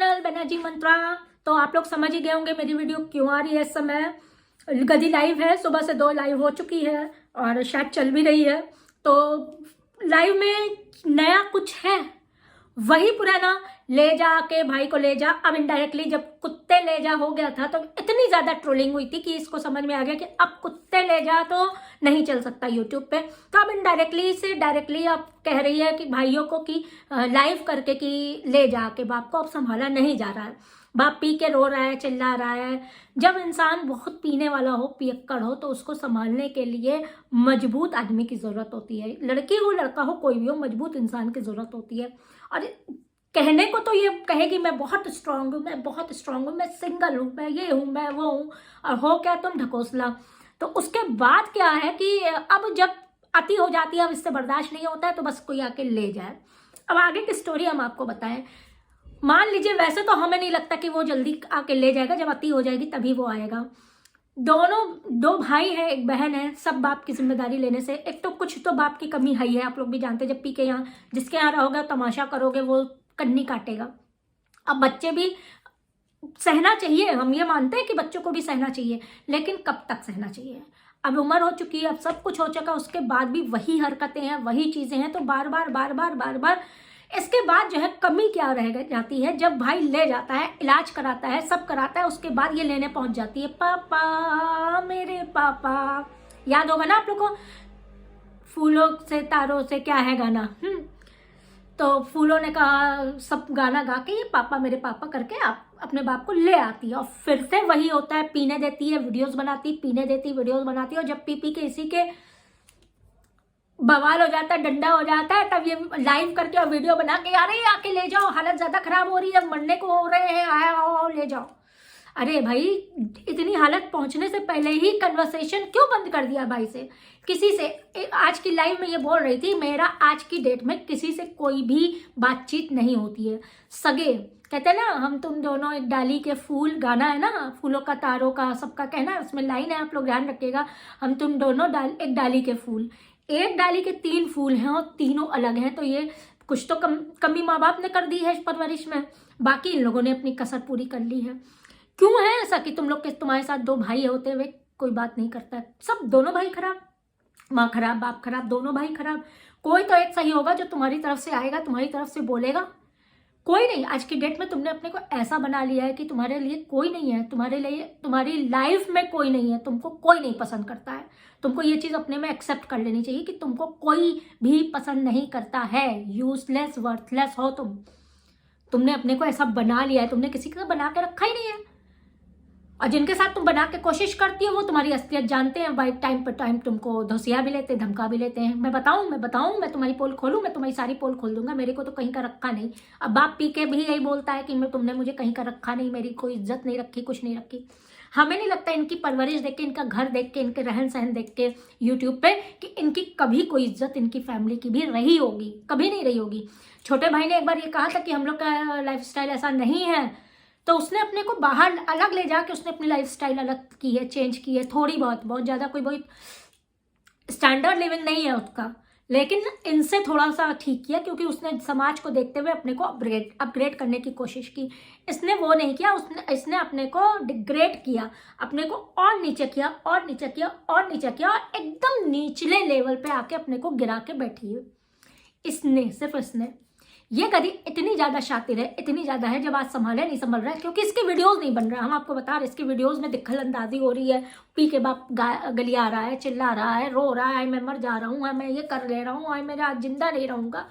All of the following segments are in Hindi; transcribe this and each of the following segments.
चैनल बनर्जी मंत्रा। तो आप लोग समझ ही गए होंगे मेरी वीडियो क्यों आ रही है इस समय। गदी लाइव है, सुबह से 2 लाइव हो चुकी है और शायद चल भी रही है। तो लाइव में नया कुछ है, वही पुराना ले जा के भाई को ले जा। अब इनडायरेक्टली जब कुत्ते ले जा हो गया था तो इतनी ज्यादा ट्रोलिंग हुई थी कि इसको समझ में आ गया कि अब कुत्ते ले जा तो नहीं चल सकता यूट्यूब पे। तो अब इनडायरेक्टली से डायरेक्टली अब कह रही है कि भाइयों को कि लाइव करके कि ले जा के बाप को अब संभाला नहीं जा रहा है। बाप पी के रो रहा है, चिल्ला रहा है। जब इंसान बहुत पीने वाला हो, पियक्कड़ हो, तो उसको संभालने के लिए मजबूत आदमी की जरूरत होती है। लड़की हो लड़का हो कोई भी हो, मजबूत इंसान की जरूरत होती है। और कहने को तो ये कहेगी मैं बहुत स्ट्रांग हूँ, मैं बहुत स्ट्रांग हूँ, मैं सिंगल हूँ, मैं ये हूँ, मैं वो हूँ, और हो क्या तुम ढकोसला। तो उसके बाद क्या है कि अब जब अति हो जाती है, अब इससे बर्दाश्त नहीं होता है, तो बस कोई आके ले जाए। अब आगे की स्टोरी हम आपको बताएं। मान लीजिए वैसे तो हमें नहीं लगता कि वो जल्दी आके ले जाएगा, जब अति हो जाएगी तभी वो आएगा। दो भाई है, एक बहन है, सब बाप की जिम्मेदारी लेने से। एक तो कुछ तो बाप की कमी है ही है, आप लोग भी जानते हैं। जब पी के यहाँ जिसके यहाँ रहोगे तमाशा करोगे वो कन्नी काटेगा। अब बच्चे भी सहना चाहिए, हम ये मानते हैं कि बच्चों को भी सहना चाहिए, लेकिन कब तक सहना चाहिए। अब उम्र हो चुकी है, अब सब कुछ हो चुका, उसके बाद भी वही हरकतें हैं, वही चीजें हैं, तो बार बार इसके बाद जो है कमी क्या रह जाती है। जब भाई ले जाता है, इलाज कराता है, सब कराता है, उसके बाद ये लेने पहुंच जाती है, पापा मेरे पापा। याद होगा ना आप लोग को, फूलों से तारों से क्या है गाना। तो फूलों ने कहा, सब गाना गा के ये पापा मेरे पापा करके आप अपने बाप को ले आती है। और फिर से वही होता है, पीने देती है, वीडियोस बनाती, पीने देती, वीडियोस बनाती है। और जब पी के इसी के बवाल हो जाता है, डंडा हो जाता है, तब ये लाइव करके और वीडियो बना के आ रही है, आके ले जाओ, हालत ज्यादा खराब हो रही है, मरने को हो रहे हैं, आओ ले जाओ। अरे भाई, इतनी हालत पहुंचने से पहले ही कन्वर्सेशन क्यों बंद कर दिया भाई से, किसी से। आज की लाइव में ये बोल रही थी, मेरा आज की डेट में किसी से कोई भी बातचीत नहीं होती है। सगे कहते हैं ना, हम तुम दोनों एक डाली के फूल, गाना है ना, फूलों का तारों का सबका कहना है, उसमें लाइन है, आप लोग ध्यान रखिएगा। हम तुम दोनों एक डाली के फूल, एक डाली के 3 फूल हैं और तीनों अलग हैं। तो ये कुछ तो कमी माँ बाप ने कर दी है परवरिश में, बाकी इन लोगों ने अपनी कसर पूरी कर ली है। क्यों है ऐसा कि तुम लोग के तुम्हारे साथ 2 भाई होते हुए कोई बात नहीं करता है? सब दोनों भाई खराब, माँ खराब, बाप खराब, दोनों भाई खराब। कोई तो एक सही होगा जो तुम्हारी तरफ से आएगा, तुम्हारी तरफ से बोलेगा। कोई नहीं। आज की डेट में तुमने अपने को ऐसा बना लिया है कि तुम्हारे लिए कोई नहीं है, तुम्हारे लिए तुम्हारी लाइफ में कोई नहीं है, तुमको कोई नहीं पसंद करता है। तुमको ये चीज अपने में एक्सेप्ट कर लेनी चाहिए कि तुमको कोई भी पसंद नहीं करता है। यूजलेस, वर्थलेस हो तुम। तुमने अपने को ऐसा बना लिया है, तुमने किसी का बना के रखा ही नहीं है। और जिनके साथ तुम बना के कोशिश करती हो वो तुम्हारी असलियत जानते हैं भाई। टाइम पर टाइम तुमको धोसिया भी लेते हैं, धमका भी लेते हैं। मैं बताऊं मैं तुम्हारी पोल खोलूं, मैं तुम्हारी सारी पोल खोल दूंगा। मेरे को तो कहीं का रखा नहीं। अब बाप पी के भी यही बोलता है कि तुमने मुझे कहीं का रखा नहीं, मेरी कोई इज्जत नहीं रखी, कुछ नहीं रखी। हमें नहीं लगता इनकी परवरिश देख के, इनका घर देख के, इनके रहन सहन देख के यूट्यूब पे कि इनकी कभी कोई इज्जत इनकी फैमिली की भी रही होगी, कभी नहीं रही होगी। छोटे भाई ने एक बार ये कहा था कि हम लोग का लाइफस्टाइल ऐसा नहीं है, तो उसने अपने को बाहर अलग ले जाके उसने अपनी लाइफस्टाइल अलग की है, चेंज की है थोड़ी बहुत ज़्यादा। कोई बहुत स्टैंडर्ड लिविंग नहीं है उसका, लेकिन इनसे थोड़ा सा ठीक किया, क्योंकि उसने समाज को देखते हुए अपने को अपग्रेड करने की कोशिश की। इसने वो नहीं किया, इसने अपने को डिग्रेड किया, अपने को और नीचे किया और नीचे किया और नीचे किया, और एकदम निचले लेवल पे आके अपने को गिरा के बैठी है इसने, सिर्फ इसने। ये कभी इतनी ज़्यादा शातिर है, इतनी ज़्यादा है, जब आज संभाले नहीं संभल रहा है, क्योंकि इसके वीडियोस नहीं बन रहा है। हम आपको बता रहे, इसके वीडियोस में दिक्कत अंदाजी हो रही है, पी के बाप गलिया रहा है, चिल्ला रहा है, रो रहा है, मैं मर जा रहा हूँ, मैं ये कर ले रहा हूँ, मैं आज जिंदा नहीं रहूँगा।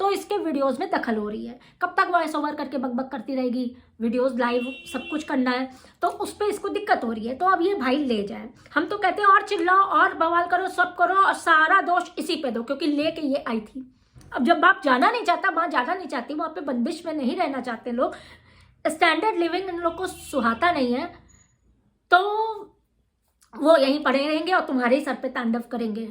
तो इसके वीडियोस में दखल हो रही है। कब तक वॉइस ओवर करके बक करती रहेगी, वीडियोस लाइव सब कुछ करना है, तो उस पर इसको दिक्कत हो रही है। तो अब ये भाई ले जाए। हम तो कहते हैं और चिल्लाओ और बवाल करो, सब करो, और सारा दोष इसी पे दो, क्योंकि लेके ये आई थी। अब जब बाप जाना नहीं चाहता, माँ जाना नहीं चाहती, वहाँ पे बंदिश में नहीं रहना चाहते लोग, स्टैंडर्ड लिविंग इन लोग को सुहाता नहीं है, तो वो यहीं पड़े रहेंगे और तुम्हारे सर पे तांडव करेंगे।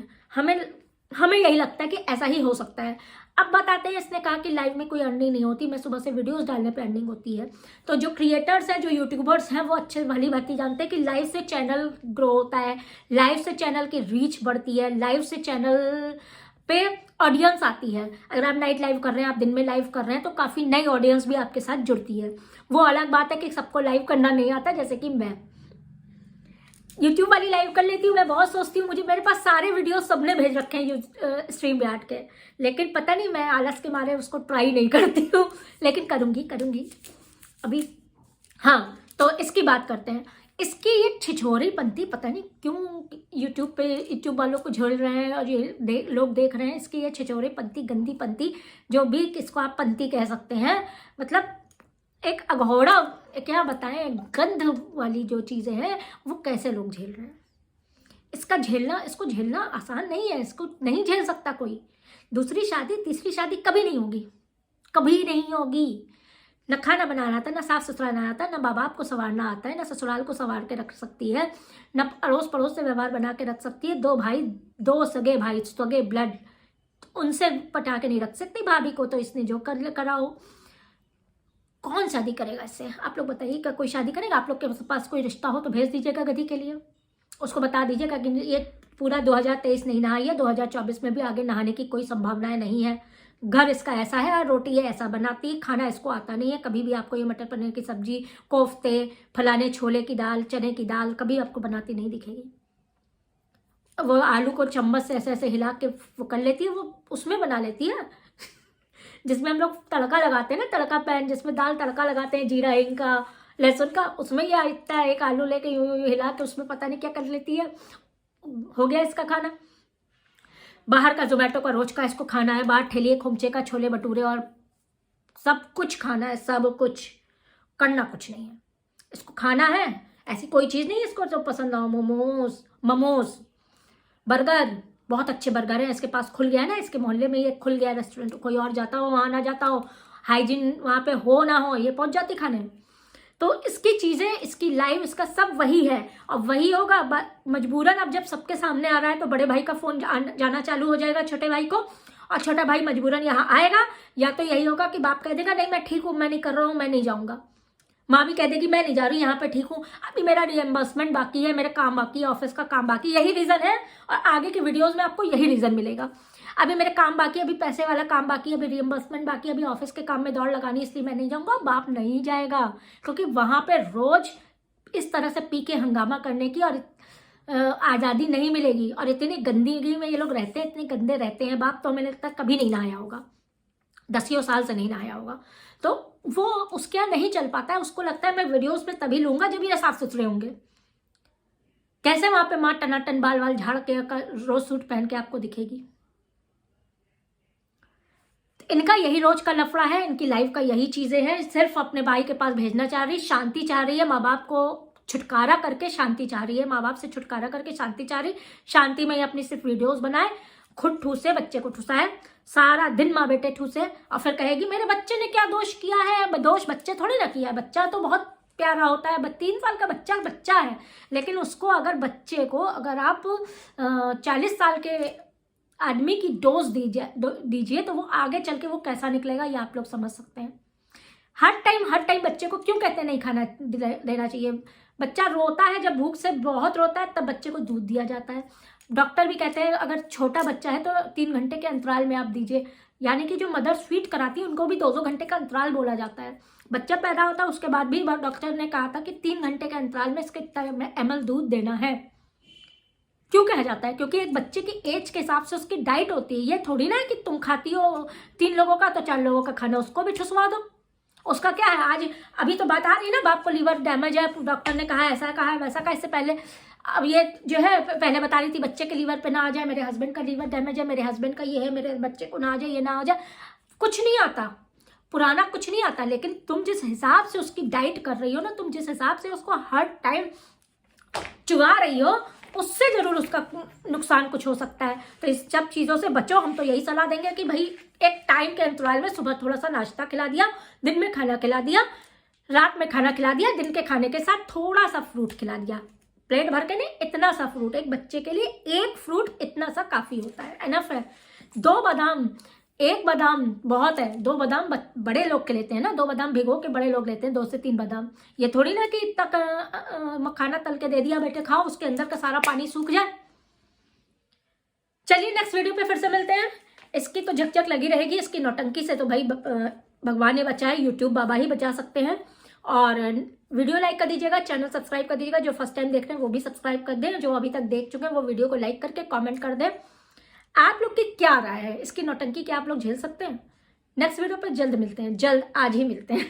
हमें यही लगता है कि ऐसा ही हो सकता है। अब बताते हैं, इसने कहा कि लाइव में कोई अर्निंग नहीं होती, मैं सुबह से वीडियोस डालने पे अर्निंग होती है। तो जो क्रिएटर्स हैं, जो यूट्यूबर्स हैं, वो अच्छे भली भांति जानते हैं कि लाइव से चैनल ग्रो होता है, लाइव से चैनल की रीच बढ़ती है, लाइव से चैनल पे ऑडियंस आती है। अगर आप नाइट लाइव कर रहे हैं, आप दिन में लाइव कर रहे हैं, तो काफ़ी नई ऑडियंस भी आपके साथ जुड़ती है। वो अलग बात है कि सबको लाइव करना नहीं आता, जैसे कि मैं यूट्यूब वाली लाइव कर लेती हूँ। मैं बहुत सोचती हूँ, मुझे मेरे पास सारे वीडियो सबने भेज रखे हैं स्ट्रीम यार्ड के, लेकिन पता नहीं मैं आलस के मारे उसको ट्राई नहीं करती हूँ, लेकिन करूँगी अभी। हाँ, तो इसकी बात करते हैं। इसकी ये छिछोरीपंती पता नहीं क्यों यूट्यूब वालों को झेल रहे हैं, और ये लोग देख रहे हैं। इसकी ये छिछोरीपंती, गंदी पंती, जो भी इसको आप पंती कह सकते हैं, मतलब एक अघोड़ा, क्या बताएं, गंध वाली जो चीज़ें हैं वो कैसे लोग झेल रहे हैं। इसको झेलना आसान नहीं है, इसको नहीं झेल सकता कोई। दूसरी शादी तीसरी शादी कभी नहीं होगी। न खाना बनाना आता, न साफ सुथरा आता, न माँ बाप को संवारना आता है, न ससुराल को संवार के रख सकती है, न अड़ोस पड़ोस से व्यवहार बना के रख सकती है। दो सगे भाई सगे ब्लड, उनसे पटा के नहीं रख सकती भाभी को, तो इसने जो कराओ। कौन शादी करेगा इससे? आप लोग बताइए, क्या कोई शादी करेगा? आप लोग के पास कोई रिश्ता हो तो भेज दीजिएगा गधी के लिए, उसको बता दीजिएगा कि ये पूरा 2023 नहीं नहाई है, 2024 में भी आगे नहाने की कोई संभावनाएं नहीं है। घर इसका ऐसा है, रोटी ये ऐसा बनाती है, खाना इसको आता नहीं है। कभी भी आपको ये मटर पनीर की सब्जी, कोफ्ते, फलाने छोले की दाल, चने की दाल कभी आपको बनाती नहीं दिखेगी। वो आलू को चम्मच से ऐसे ऐसे हिला के वो कर लेती है, वो उसमें बना लेती है जिसमें हम लोग तड़का लगाते हैं ना, तड़का पैन जिसमें दाल तड़का लगाते हैं, जीरा हिंग का, लहसुन का, उसमें ये इतना एक आलू लेके यूं हिला के उसमें पता नहीं क्या कर लेती है। हो गया इसका खाना। बाहर का जोमेटो का रोज का इसको खाना है, बाहर ठेलिए खोमचे का छोले भटूरे और सब कुछ खाना है, सब कुछ, करना कुछ नहीं है। इसको खाना है, ऐसी कोई चीज़ नहीं है इसको जो पसंद ना हो। मोमोज, बर्गर, बहुत अच्छे बर्गर है इसके पास, खुल गया है ना, इसके मोहल्ले में ये खुल गया रेस्टोरेंट, कोई और जाता हो वहाँ ना जाता हो, हाइजीन वहाँ पे हो ना हो, ये पहुँच जाती खाने। तो इसकी चीज़ें, इसकी लाइफ, इसका सब वही है और वही होगा। मजबूरन अब जब सबके सामने आ रहा है तो बड़े भाई का फ़ोन जाना चालू हो जाएगा छोटे भाई को, और छोटा भाई मजबूरन यहाँ आएगा। या तो यही होगा कि बाप कह देगा नहीं मैं ठीक हूँ, मैं नहीं कर रहा हूँ, मैं नहीं जाऊँगा। माँ भी कह देगी मैं नहीं जा रही, यहाँ पे ठीक हूँ, अभी मेरा रिएम्बर्समेंट बाकी है, मेरा काम बाकी है, ऑफिस का काम बाकी, यही रीज़न है। और आगे की वीडियोस में आपको यही रीज़न मिलेगा। अभी मेरे काम बाकी है, अभी पैसे वाला काम बाकी है, अभी रिएम्बर्समेंट बाकी है, अभी ऑफिस के काम में दौड़ लगानी, इसलिए मैं नहीं जाऊँगा। बाप नहीं जाएगा, क्योंकि वहाँ पर रोज़ इस तरह से पी के हंगामा करने की और आज़ादी नहीं मिलेगी। और इतनी गंदगी में ये लोग रहते हैं, इतने गंदे रहते हैं। बाप तो हमें लगता है कभी नहीं नहाया होगा, 10 साल से नहीं नहाया होगा, तो वो उसके यहाँ नहीं चल पाता है। उसको लगता है मैं वीडियोस में तभी लूंगा जब ये साफ सुथरे होंगे। कैसे वहां पे माँ टनाटन बाल वाल झाड़ के रोज सूट पहन के आपको दिखेगी? इनका यही रोज का लफड़ा है, इनकी लाइफ का यही चीजें हैं। सिर्फ अपने भाई के पास भेजना चाह रही, शांति चाह रही है, माँ बाप को छुटकारा करके शांति चाह रही है, माँ बाप से छुटकारा करके शांति चाह रही। शांति में अपनी सिर्फ वीडियोस बनाए, खुद ठूसे, बच्चे को ठूसाए, सारा दिन माँ बेटे ठूसे, और फिर कहेगी मेरे बच्चे ने क्या दोष किया है। दोष बच्चे थोड़ी ना किया है, बच्चा तो बहुत प्यारा होता है। 3 साल का बच्चा है, लेकिन उसको अगर बच्चे को अगर आप 40 साल के आदमी की डोज दीजिए तो वो आगे चल के वो कैसा निकलेगा, ये आप लोग समझ सकते हैं। हर टाइम बच्चे को क्यों कहते हैं नहीं खाना देना चाहिए? बच्चा रोता है, जब भूख से बहुत रोता है तब बच्चे को दूध दिया जाता है। डॉक्टर भी कहते हैं अगर छोटा बच्चा है तो 3 घंटे के अंतराल में आप दीजिए, यानी कि जो मदर स्वीट कराती है उनको भी 2-2 घंटे का अंतराल बोला जाता है। बच्चा पैदा होता है उसके बाद भी डॉक्टर ने कहा था कि 3 घंटे के अंतराल में इसके ml दूध देना है। क्यों कहा जाता है? क्योंकि एक बच्चे की एज के हिसाब से उसकी डाइट होती है। ये थोड़ी ना है कि तुम खाती हो 3 लोगों का तो 4 लोगों का खाना उसको भी ठुसवा दो। उसका क्या है? आज अभी तो बात आ रही है ना, बाप को लीवर डैमेज है, डॉक्टर ने कहा ऐसा कहा है वैसा कहा। इससे पहले अब ये जो है पहले बता रही थी बच्चे के लीवर पे ना आ जाए, मेरे हस्बैंड का लीवर डैमेज है, मेरे हस्बैंड का ये है, मेरे बच्चे को ना आ जाए, ये ना आ जाए। कुछ नहीं आता, पुराना कुछ नहीं आता। लेकिन तुम जिस हिसाब से उसकी डाइट कर रही हो ना, तुम जिस हिसाब से उसको हर टाइम चुगा रही हो, उससे जरूर उसका नुकसान कुछ हो सकता है। तो इस सब चीज़ों से बचो। हम तो यही सलाह देंगे कि भाई एक टाइम के अंतराल में सुबह थोड़ा सा नाश्ता खिला दिया, दिन में खाना खिला दिया, रात में खाना खिला दिया, दिन के खाने के साथ थोड़ा सा फ्रूट खिला दिया, प्लेट भर के नहीं, इतना सा फ्रूट। एक बच्चे के लिए एक फ्रूट इतना सा काफ़ी होता है, एनफ है। 2 बादाम, 1 बादाम बहुत है, 2 बादाम बड़े लोग के लेते हैं ना, 2 बादाम भिगो के बड़े लोग लेते हैं, 2 से 3 बादाम। ये थोड़ी ना कि इतना मखाना तल के दे दिया बेटे खाओ, उसके अंदर का सारा पानी सूख जाए। चलिए नेक्स्ट वीडियो पे फिर से मिलते हैं। इसकी तो झकझक लगी रहेगी, इसकी नौटंकी से तो भाई भगवान ने बचाए, यूट्यूब बाबा ही बचा सकते हैं। और वीडियो लाइक कर दीजिएगा, चैनल सब्सक्राइब कर दीजिएगा। जो फर्स्ट टाइम देख रहे हैं वो भी सब्सक्राइब कर दें, जो अभी तक देख चुके हैं वो वीडियो को लाइक करके कमेंट कर दें। आप लोग की क्या राय है, इसकी नौटंकी क्या आप लोग झेल सकते हैं? नेक्स्ट वीडियो पर जल्द मिलते हैं, जल्द आज ही मिलते हैं।